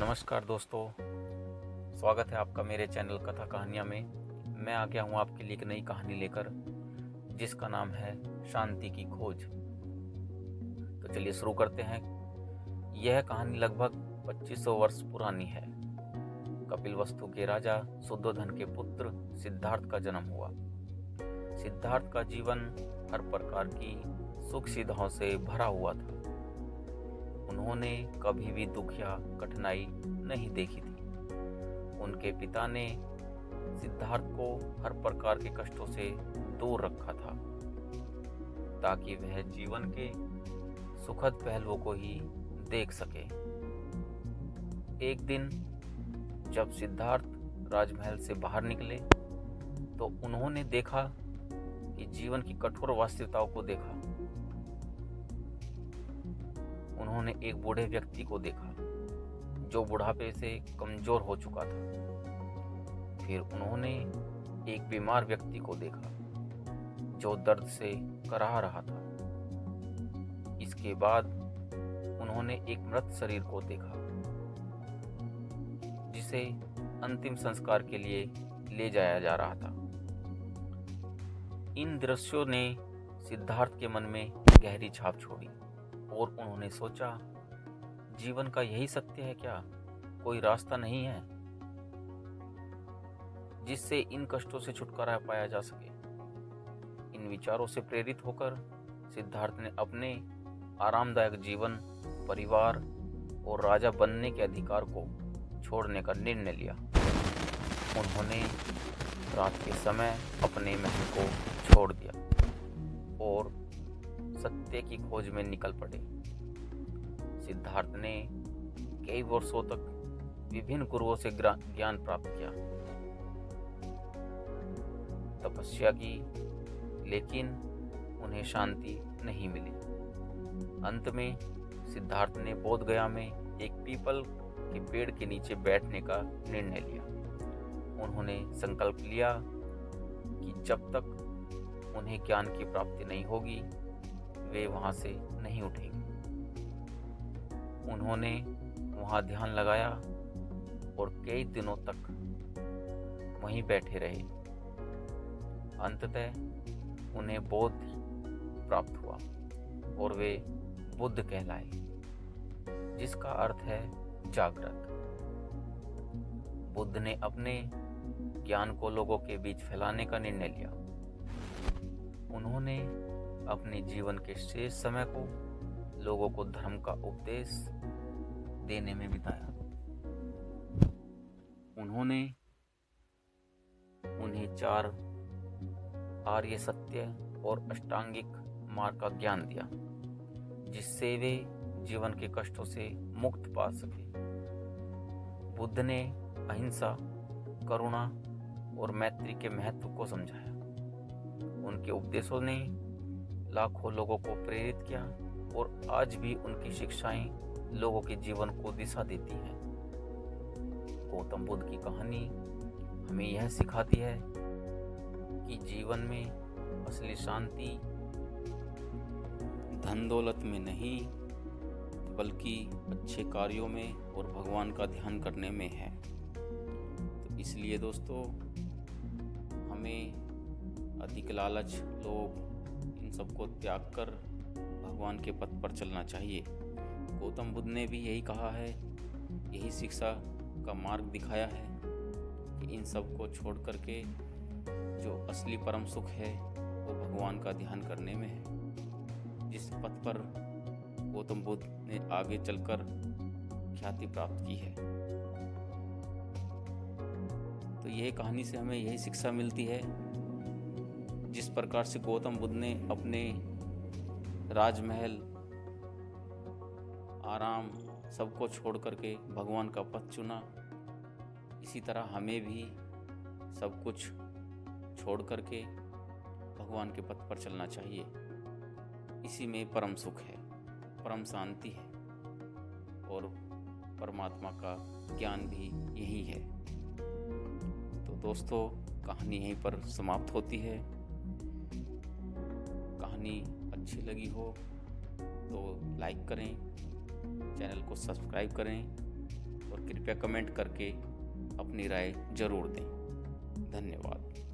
नमस्कार दोस्तों, स्वागत है आपका मेरे चैनल कथा कहानियाँ में। मैं आ गया हूँ आपके लिए एक नई कहानी लेकर, जिसका नाम है शांति की खोज। तो चलिए शुरू करते हैं। यह कहानी लगभग 2500 वर्ष पुरानी है। कपिलवस्तु के राजा शुद्धोधन के पुत्र सिद्धार्थ का जन्म हुआ। सिद्धार्थ का जीवन हर प्रकार की सुख सुविधाओं से भरा हुआ था। उन्होंने कभी भी दुख या कठिनाई नहीं देखी थी। उनके पिता ने सिद्धार्थ को हर प्रकार के कष्टों से दूर रखा था, ताकि वह जीवन के सुखद पहलुओं को ही देख सके। एक दिन जब सिद्धार्थ राजमहल से बाहर निकले तो उन्होंने देखा कि जीवन की कठोर वास्तविकताओं को देखा। उन्होंने एक बूढ़े व्यक्ति को देखा जो बुढ़ापे से कमजोर हो चुका था। फिर उन्होंने एक बीमार व्यक्ति को देखा जो दर्द से कराह रहा था। इसके बाद उन्होंने एक मृत शरीर को देखा जिसे अंतिम संस्कार के लिए ले जाया जा रहा था। इन दृश्यों ने सिद्धार्थ के मन में गहरी छाप छोड़ी और उन्होंने सोचा, जीवन का यही सत्य है क्या? कोई रास्ता नहीं है जिससे इन कष्टों से छुटकारा पाया जा सके? इन विचारों से प्रेरित होकर सिद्धार्थ ने अपने आरामदायक जीवन, परिवार और राजा बनने के अधिकार को छोड़ने का निर्णय लिया। उन्होंने रात के समय अपने महल को छोड़ दिया और सत्य की खोज में निकल पड़े। सिद्धार्थ ने कई वर्षों तक विभिन्न गुरुओं से ज्ञान प्राप्त किया, तपस्या की, लेकिन उन्हें शांति नहीं मिली। अंत में सिद्धार्थ ने बोध गया में एक पीपल के पेड़ के नीचे बैठने का निर्णय लिया। उन्होंने संकल्प लिया कि जब तक उन्हें ज्ञान की प्राप्ति नहीं होगी वे वहां से नहीं उठेंगे। उन्होंने वहां ध्यान लगाया और कई दिनों तक वहीं बैठे रहे। अंततः उन्हें बोध प्राप्त हुआ और वे बुद्ध कहलाए, जिसका अर्थ है जागृत। बुद्ध ने अपने ज्ञान को लोगों के बीच फैलाने का निर्णय लिया। उन्होंने अपने जीवन के शेष समय को लोगों को धर्म का उपदेश देने में बिताया। उन्होंने उन्हें 4 आर्य सत्य और अष्टांगिक मार्ग का ज्ञान दिया, जिससे वे जीवन के कष्टों से मुक्त पा सके। बुद्ध ने अहिंसा, करुणा और मैत्री के महत्व को समझाया। उनके उपदेशों ने लाखों लोगों को प्रेरित किया और आज भी उनकी शिक्षाएं लोगों के जीवन को दिशा देती हैं। गौतम बुद्ध की कहानी हमें यह सिखाती है कि जीवन में असली शांति धन दौलत में नहीं, बल्कि अच्छे कार्यों में और भगवान का ध्यान करने में है। तो इसलिए दोस्तों, हमें अधिक लालच, लोभ, इन सबको त्याग कर भगवान के पथ पर चलना चाहिए। गौतम बुद्ध ने भी यही कहा है, यही शिक्षा का मार्ग दिखाया है कि इन सब को छोड़ करके जो असली परम सुख है वो भगवान का ध्यान करने में है। जिस पथ पर गौतम बुद्ध ने आगे चलकर ख्याति प्राप्त की है। तो यह कहानी से हमें यही शिक्षा मिलती है, जिस प्रकार से गौतम बुद्ध ने अपने राजमहल, आराम सबको छोड़ करके भगवान का पथ चुना, इसी तरह हमें भी सब कुछ छोड़ करके भगवान के पथ पर चलना चाहिए। इसी में परम सुख है, परम शांति है और परमात्मा का ज्ञान भी यही है। तो दोस्तों, कहानी यहीं पर समाप्त होती है। कहानी अच्छी लगी हो तो लाइक करें, चैनल को सब्सक्राइब करें और कृपया कमेंट करके अपनी राय जरूर दें। धन्यवाद।